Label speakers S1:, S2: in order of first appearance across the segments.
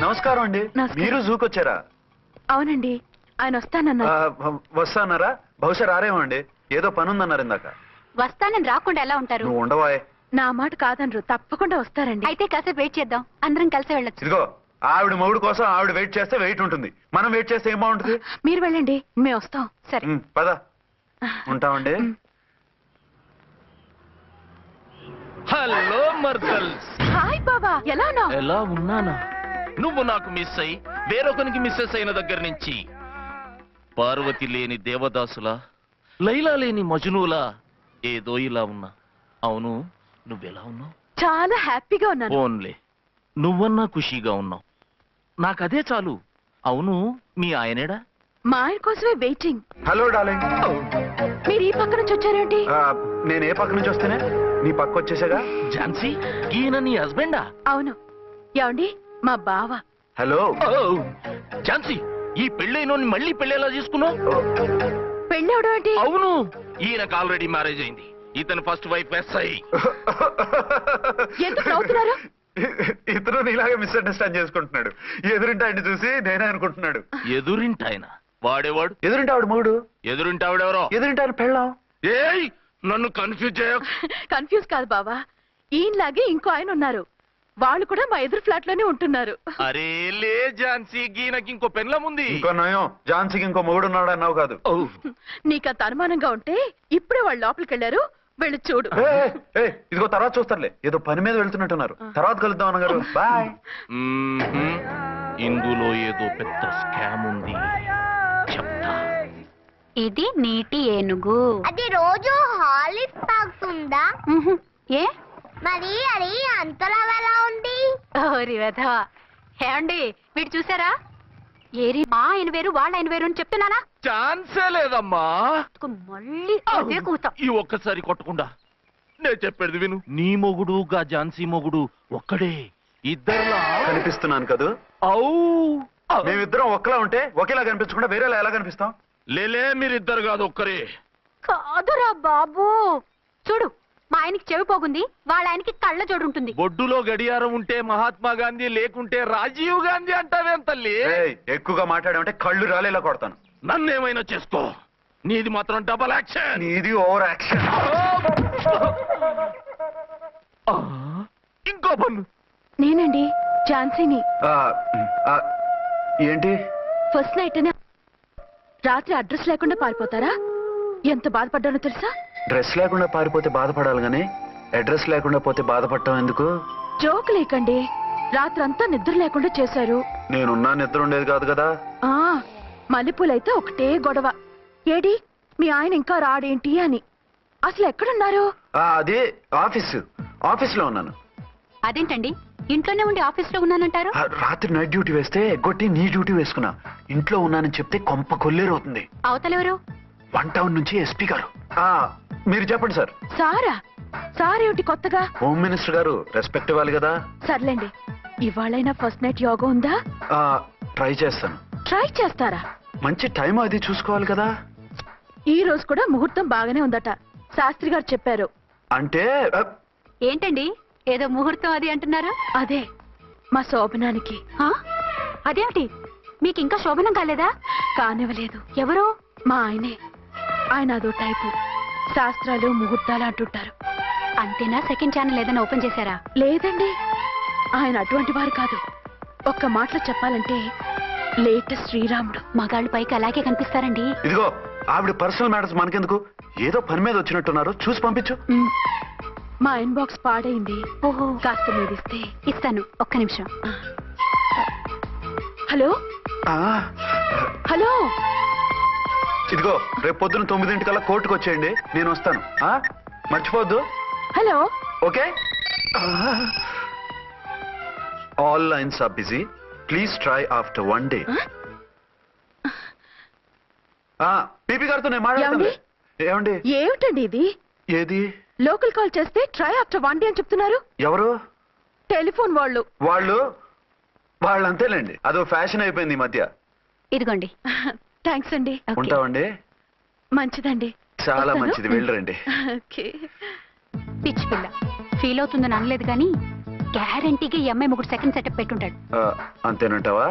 S1: నమస్కారం అండి. మీరు జూకి వచ్చారా?
S2: అవునండి, ఆయన వస్తానన్నారు.
S1: వస్తానారా? బహుశా రారేమో అండి, ఏదో పని ఉందన్నారు ఇందాక.
S3: వస్తానని రాకుండా ఎలా ఉంటారు?
S1: నువ్వు ఉండవాయ్.
S2: నా మాట కాదనరు, తప్పకుండా వస్తారండి.
S3: అయితే కాసేపు వెయిట్ చేద్దాం, అందరం కలిసి వెళ్ళొచ్చు.
S1: ఇదిగో, ఆవిడ మొగుడు కోసం ఆవిడ వెయిట్ చేస్తే వెయిట్ ఉంటుంది, మనం వెయిట్ చేస్తే ఏం బాగుంటుంది?
S2: మీరు వెళ్ళండి, మేము వస్తాం.
S3: సరే
S1: పద. ఉంటామండి.
S4: హలో మర్దల్స్.
S2: హాయ్ బాబా, ఎలా ఉన్నావు?
S4: ఎలా ఉన్నానా? నువ్వు నాకు మిస్ అయి వేరొకనికి మిస్సెస్ అయిన దగ్గర నుంచి పార్వతి లేని దేవదాసులా, లైలా లేని మజునులా ఏదో ఇలా ఉన్నా. అవును, నువ్వెలా ఉన్నావు?
S2: చాలా హ్యాపీగా ఉన్నాను.
S4: ఓన్లే నువ్వన్నా ఖుషీగా ఉన్నావు, నాకదే చాలు. అవును, మీ ఆయనేడా?
S2: మా ఆయన కోసమే వెయిటింగ్.
S1: Hello darling.
S2: మీరు ఈ పక్క నుంచి వచ్చారేంటి?
S1: నేను ఏ పక్క నుంచి వస్తేనే నీ పక్క వచ్చేసాగా.
S4: ఝాన్సీ, ఈయన నీ హస్బెండా?
S2: అవును. ఏమండి, మా బావ.
S1: హలో.
S4: ఝాన్సీ, ఈ పెళ్ళైనోని మళ్ళీ పెళ్ళేలా చేసుకున్నావు?
S2: పెళ్ళి అవడం ఏంటి?
S4: అవును, ఈయనకు ఆల్రెడీ మ్యారేజ్ అయింది. ఇతను ఫస్ట్ వైఫ్ ఎస్ఐ.
S2: ఎందుకు నవ్వుతున్నారు?
S1: ఇతను నీలాగే మిస్అండర్స్టాండ్ చేసుకుంటున్నాడు. ఎదురింటి ఆయన్ని చూసి నేనే అనుకుంటున్నాడు.
S4: ఎదురింటాయన వాడేవాడు?
S1: ఎదురింటి ఆవిడ మొగుడు.
S4: ఎదురింటి ఆవిడెవరో?
S1: ఎదురింటి ఆయన పెళ్ళాం.
S4: ఏయ్, నన్ను కన్ఫ్యూజ్ చేయ.
S2: కన్ఫ్యూజ్ కాదు బావా, ఈయనలాగే ఇంకో ఆయన ఉన్నారు. వాళ్ళు కూడా మా ఎదురు ఫ్లాట్ లోనే ఉంటున్నారు.
S4: అరే లే ఝాన్సీ, గీనకి ఇంకో పెళ్ళం ఉంది.
S1: ఇంకో నయం, ఝాన్సీకి ఇంకో మొగుడు ఉన్నాడు అన్నావు కాదు.
S2: నీకంత అనుమానంగా ఉంటే ఇప్పుడే వాళ్ళు లోపలికి వెళ్ళారు, వెళ్ళి చూడు.
S1: ఇదిగో తర్వాత చూస్తారులే, ఏదో పని మీద వెళ్తున్నట్టున్నారు. తర్వాత కలుద్దాం అన్నగారు. బాయ్.
S4: ఇందులో ఏదో పెద్ద స్కామ్ ఉంది, చెప్తా.
S3: ఇది నీటి ఏనుగు.
S5: అది రోజు హాలిక్స్ తాగుతుందా?
S3: ఏ
S5: మరి అది అంతలా ఎలా ఉంది?
S3: ఓరి వెధవా. ఏమండి, వీడు చూసారా? ఏరి మా ఆయన వేరు వాళ్ళ ఆయన వేరు అని చెప్తున్నానా?
S4: ఛాన్సే లేదమ్మా.
S3: మళ్ళీ అదే కూతాం.
S4: ఈ ఒక్కసారి కొట్టకుండా నేను చెప్పేది విను. నీ మొగుడు గా ఝాన్సీ మొగుడు ఒక్కడే, ఇద్దరులా
S1: కనిపిస్తున్నాను కదా. మేమిద్దరం ఒక్కలా ఉంటే ఒకేలా కనిపించకుండా వేరేలా ఎలా కనిపిస్తాం?
S4: లేలే, మీరిద్దరు కాదు, ఒక్కరే.
S3: కాదురా బాబు, చూడు, మా ఆయనకి చెవి పోగుంది, వాళ్ళ ఆయనకి కళ్ళ జోడు ఉంటుంది.
S4: బొడ్డులో గడియారం ఉంటే మహాత్మా గాంధీ, లేకుంటే రాజీవ్ గాంధీ అంటావేం తల్లి?
S1: ఎక్కువగా మాట్లాడామంటే కళ్ళు రాలేలా కొడతాను.
S4: నన్నేమైనా చేసుకో, నీది మాత్రం డబల్ యాక్షన్.
S1: నీది ఓవర్ యాక్షన్.
S4: ఇంకో పన్ను.
S2: నేనండి, ఝాన్సీని.
S1: ఏంటి?
S2: ఫస్ట్ నైట్ రాత్రి అడ్రస్ లేకుండా పారిపోతారా? ఎంత బాధపడ్డానో తెలుసా?
S1: డ్రెస్ లేకుండా పారిపోతే బాధపడాలి గానీ అడ్రస్ లేకుండా పోతే బాధపడటం ఎందుకు?
S2: జోక్ లేకండి, రాత్రంతా నిద్ర లేకుండా చేశారు.
S1: నేనున్నా నిద్ర ఉండేది కాదు కదా.
S2: మల్లెపూలైతే ఒకటే గొడవ. ఏడి మీ ఆయన ఇంకా రాడేంటి అని. అసలు ఎక్కడున్నారు?
S1: అది ఆఫీసులో ఉన్నాను.
S3: అదేంటండి, ఇంట్లోనే ఉండి ఆఫీస్ లో ఉన్నానంటారు?
S1: రాత్రి నైట్ డ్యూటీ వేస్తే ఎగ్గొట్టి నీ డ్యూటీ వేసుకున్నా. ఇంట్లో ఉన్నానని చెప్తే కొంప కొల్లేరవుతుంది.
S3: అవతలెవరు?
S1: 1 టౌన్ నుంచి ఎస్పీ గారు. మీరు చెప్పండి సార్.
S2: సారా? సార్ ఏమిటి కొత్తగా?
S1: హోమ్ మినిస్టర్ గారు, రెస్పెక్ట్ ఇవ్వాలి కదా.
S2: సర్లేండి, ఇవాళైనా ఫస్ట్ నైట్ యోగా ఉందా?
S1: ట్రై చేస్తాను.
S2: ట్రై చేస్తారా?
S1: మంచి టైం అది చూసుకోవాలి కదా.
S2: ఈ రోజు కూడా ముహూర్తం బాగానే ఉందట, శాస్త్రి గారు చెప్పారు.
S1: అంటే
S3: ఏంటండి, ఏదో ముహూర్తం అది అంటున్నారు?
S2: అదే మా శోభనానికి.
S3: అదేమిటి, మీకు ఇంకా శోభనం కాలేదా?
S2: కానివ్వలేదు.
S3: ఎవరు?
S2: మా ఆయనే. ఆయన అదో టైపు, శాస్త్రాలు ముహూర్తాలు అంటుంటారు.
S3: అంతేనా? సెకండ్ ఛానల్ ఏదైనా ఓపెన్ చేశారా?
S2: లేదండి, ఆయన అటువంటి వారు కాదు. ఒక్క మాటలో చెప్పాలంటే లేటెస్ట్ శ్రీరాముడు.
S3: మగాళ్ళు పైకి అలాగే కనిపిస్తారండి.
S1: ఇదిగో, ఆవిడ పర్సనల్ మ్యాటర్స్ మనకెందుకు, ఏదో పని మీద వచ్చినట్టున్నారు, చూసి పంపించు.
S2: మా ఇన్బాక్స్ పాడైంది.
S3: ఓహో,
S2: కాస్త మీదిస్తే.
S3: ఇస్తాను, ఒక్క నిమిషం.
S2: హలో హలో,
S1: ఇదిగో, రేపు పొద్దున 9 కోర్టుకు వచ్చేయండి, నేను వస్తాను. మర్చిపోద్దు.
S2: Hello.
S1: Okay. All lines are busy, please try after 1 day. PP గారితో నేను మాట్లాడుతుంది. ఏమండి?
S2: ఏమిటండి ఇది?
S1: ఏది?
S2: లోకల్ కాల్ చేస్తే ట్రై ఆఫ్టర్ 1 day అని చెప్తున్నారు.
S1: ఎవరు?
S2: టెలిఫోన్ వాళ్ళు.
S1: వాళ్ళు అంతేలేండి, అదో ఫ్యాషన్ అయిపోయింది ఈ మధ్య.
S3: ఇదిగోండి.
S2: థ్యాంక్స్ అండి.
S1: ఉంటామండి.
S2: మంచిదండి.
S1: చాలా మంచిది, వెళ్ళరండి.
S2: ఓకే.
S3: పిచ్చి పిల్ల ఫీల్ అవుతుందని అనలేదు కానీ గ్యారంటీగా ఈ అమ్మాయి ముగ్గురు సెకండ్ సెటప్ పెట్టుంటాడు.
S1: అంతేనంటావా?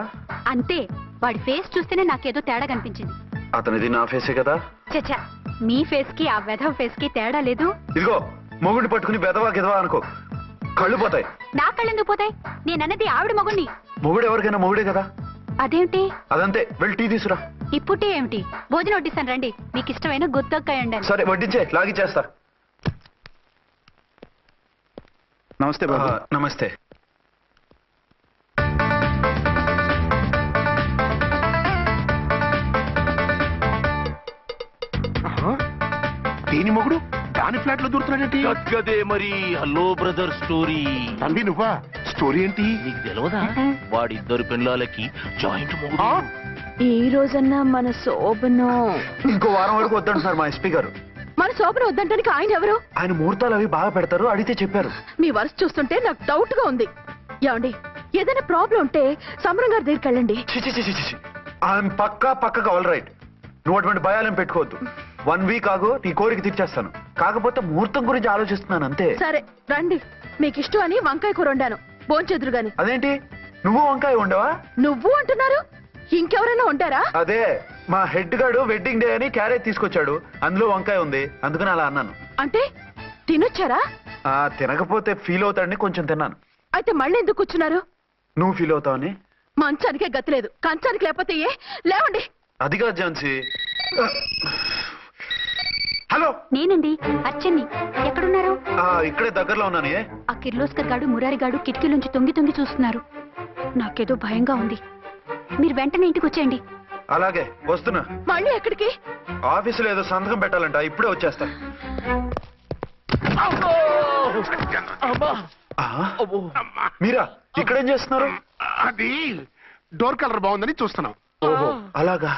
S3: అంతే. వాడి ఫేస్ చూస్తేనే నాకేదో తేడా కనిపించింది.
S1: అతనిది నా ఫేసే కదా.
S3: చచ్చా, మీ ఫేస్ కి ఆ వెధవ ఫేస్ కి తేడా లేదు.
S1: ఇదిగో మొగుడిని పట్టుకుని బెదవా గిదవా అనుకో, కళ్ళు పోతాయి.
S3: నా కళ్ళెందుకు పోతాయి? నేనన్నది ఆవిడ మగుణ్ణి.
S1: మొగుడు ఎవరికైనా మొగుడే కదా.
S3: అదేమిటి?
S1: అదంతే, వెళ్ళి టీ తీసురా.
S3: ఇప్పుడే ఏమిటి? భోజనం వడ్డిస్తాను రండి. మీకు ఇష్టమైన గుత్తొక్కాయ ఉండండి.
S1: సరే వడ్డించే, లాగిచ్చేస్తా.
S6: నమస్తే బాబు.
S1: నమస్తే.
S6: దేని మొగుడు దాని ఫ్లాట్ లో దూరుతున్నాడేంటి?
S4: గదే మరి. Hello brother story.
S6: తంబి నువ్వా? స్టోరీ ఏంటి?
S4: నీకు తెలియదా? వాడిద్దరు పిల్లలకి జాయింట్ మొగుడు.
S6: ఆ?
S2: ఈ రోజన్నా మన శోభను
S1: ఇంకో వారం వరకు వద్దంటున్నారు మా ఎస్పీ గారు.
S2: మన శోభను వద్దంటానికి ఆయన ఎవరు?
S1: ఆయన ముహూర్తాలు అవి బాగా పెడతారు, అడిగితే చెప్పారు.
S2: మీ వరుస చూస్తుంటే నాకు డౌట్ గా ఉంది. ఏమండి, ఏదైనా ప్రాబ్లం ఉంటే సమరం గారి దగ్గరికి వెళ్ళండి.
S1: ఆయన పక్కగా ఆల్ రైట్. నువ్వు అటువంటి భయాలను పెట్టుకోవద్దు. 1 వీక్ ఆగు, నీ కోరిక తీర్చేస్తాను. కాకపోతే ముహూర్తం గురించి ఆలోచిస్తున్నాను అంతే.
S2: సరే రండి, మీకు ఇష్టం అని వంకాయ కూర వండాను, భోంచెదురు గాని.
S1: అదేంటి నువ్వు వంకాయ ఉండవా?
S2: నువ్వు అంటున్నారు, ఇంకెవరైనా ఉంటారా?
S1: అదే మా హెడ్ గాడు వెడ్డింగ్ డే అని క్యారేజ్ తీసుకొచ్చాడు, అందులో వంకాయ ఉంది, అందుకని అలా అన్నాను.
S2: అంటే తినొచ్చారా?
S1: తినకపోతే ఫీల్ అవుతాడని కొంచెం తిన్నాను.
S2: అయితే మళ్ళీ ఎందుకు కూర్చున్నారు?
S1: నువ్వు ఫీల్ అవుతావని.
S2: మంచానికే గతి లేదు, కంచానికి లేకపోతే ఏ? లేవండి.
S1: అదిగా ఝాన్సీ. హలో,
S3: నేనండి అచ్చన్ని. ఎక్కడున్నారు?
S1: ఇక్కడే దగ్గరలో ఉన్నాను.
S3: ఆ కిర్లోస్కర్ గాడు మురారి గాడు కిటికీలోంచి తొంగి తొంగి చూస్తున్నారు. నాకేదో భయంగా ఉంది. మీరు వెంటనే ఇంటికి వచ్చేయండి.
S1: అలాగే వస్తున్నా.
S2: మళ్ళీ ఎక్కడికి?
S1: ఆఫీసులో ఏదో సంతకం పెట్టాలంట, ఇప్పుడే వచ్చేస్తా. మీరా ఇక్కడేం చేస్తున్నారు?
S6: అది డోర్ కలర్ బాగుందని చూస్తున్నాం.
S1: ఓహో అలాగా.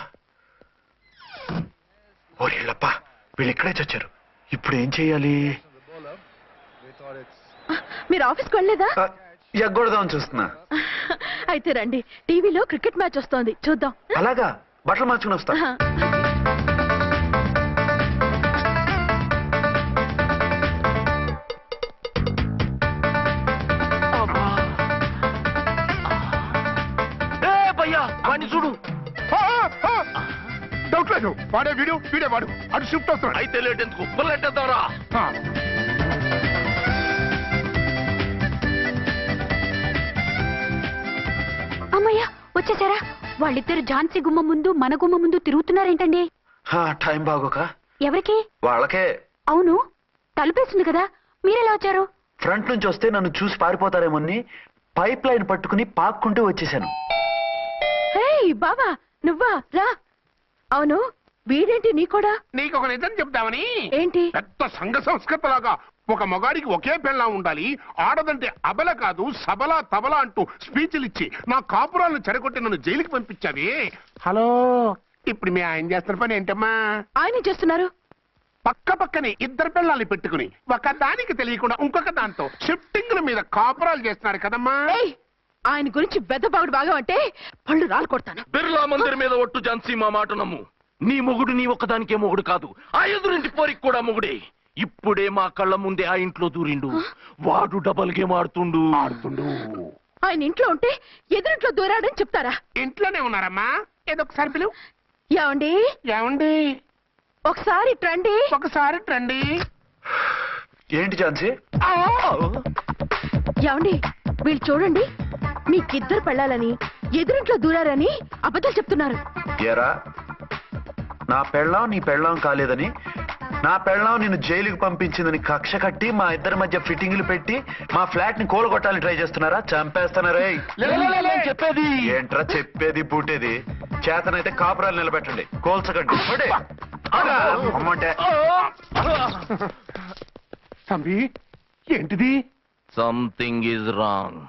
S1: ఓరేళ్ళప్ప, వీళ్ళు ఇక్కడే చచ్చారు. ఇప్పుడు ఏం చెయ్యాలి?
S2: మీరు ఆఫీస్కి వెళ్ళలేదా?
S1: ఎగ్గొడదామని చూస్తున్నా.
S2: అయితే రండి, టీవీలో క్రికెట్ మ్యాచ్ వస్తోంది, చూద్దాం.
S1: అలాగా, బట్టలు మార్చుకుని వస్తా.
S4: వాడిని చూడు.
S6: డౌట్ లేదు, వాడే వీడే వాడు. అటు షిఫ్ట్ అవుతున్నాడు.
S4: అయితే లేట్ ఎందుకు, బుల్లెట్టేద్దాంరా.
S3: అమ్మయ్య, వచ్చేసారా? వాళ్ళిద్దరు ఝాన్సీ గుమ్మ ముందు మన గుమ్మ ముందు తిరుగుతున్నారేంటండి?
S1: టైం బాగోక.
S3: ఎవరికి?
S1: వాళ్ళకే.
S3: అవును, తలుపేసింది కదా, మీరెలా వచ్చారు?
S1: ఫ్రంట్ నుంచి వస్తే నన్ను చూసి పారిపోతారేమోని పైప్ లైన్ పట్టుకుని పాక్కుంటూ వచ్చేసాను.
S2: హే బాబా, నువ్వా? రా. అవును, వీడేంటి నీ కూడా?
S6: నీకు ఒక నిజం చెప్తామని.
S2: ఏంటి?
S6: పెద్ద సంఘ సంస్కృత లాగా ఒక మగాడికి ఒకే పెళ్ళా ఉండాలి, ఆడదంటే అబల కాదు సబల తబల అంటూ స్పీచ్లు ఇచ్చి నా కాపురాలను చెడగొట్టి నన్ను జైలుకి పంపించావి. హలో, ఇప్పుడు మీ ఆయన చేస్తున్న పని ఏంటమ్మా?
S2: ఆయన చేస్తున్నారు.
S6: పక్క పక్కనే ఇద్దరు పిల్లల్ని పెట్టుకుని ఒక దానికి తెలియకుండా ఇంకొక దాంతో షిఫ్టింగ్ల మీద కాపురాలు చేస్తున్నారు కదమ్మా.
S2: ఏయ్, ఆయన గురించి బెద్దబాగుడు బాగా అంటే పళ్ళు రాలు కొడతాను.
S4: బిర్లా మందిర్ మీద ఒట్టు ఝాన్సీ, మా మాట నమ్ము. నీ మొగుడు నీ ఒక్కదానికే మొగుడు కాదు, ఆ ఎదురింటి పోరికి కూడా మొగుడే. ఇప్పుడే మా కళ్ళ ముందే ఆ ఇంట్లో దూరిండు. వాడు డబల్ గేమ్ ఆడుతుండు.
S2: ఆయన ఇంట్లో ఉంటే ఎదురింట్లో దూరాడని చెప్తారా?
S6: ఇంట్లోనే ఉన్నారమ్మా. ఏదో ఒకసారి పిలువు.
S2: ఏమండి?
S6: ఏమండి?
S2: ఒకసారి రండి.
S6: ఒకసారి రండి.
S1: ఏంటి ఝాన్సీ?
S2: ఏమండి, వీళ్ళు చూడండి, మీకిద్దరు పెళ్ళాలని ఎదురింట్లో దూరారని అబద్ధాలు చెప్తున్నారు.
S1: ఏరా, నా పెళ్ళాం నీ పెళ్ళాం కాలేదని, నా పెళ్ళాం నిన్ను జైలుకి పంపించిందని కక్ష కట్టి మా ఇద్దరి మధ్య ఫిట్టింగ్లు పెట్టి మా ఫ్లాట్ ని కూలగొట్టాలని ట్రై చేస్తున్నారా? చంపేస్తున్నారే.
S4: చెప్పేది
S1: ఏంట్రా చెప్పేది పూటేది? చేతనైతే కాపురాలు నిలబెట్టండి, కోల్చకండి. అమ్మంటే
S6: తంబి, ఏంటిది?
S4: Something is wrong.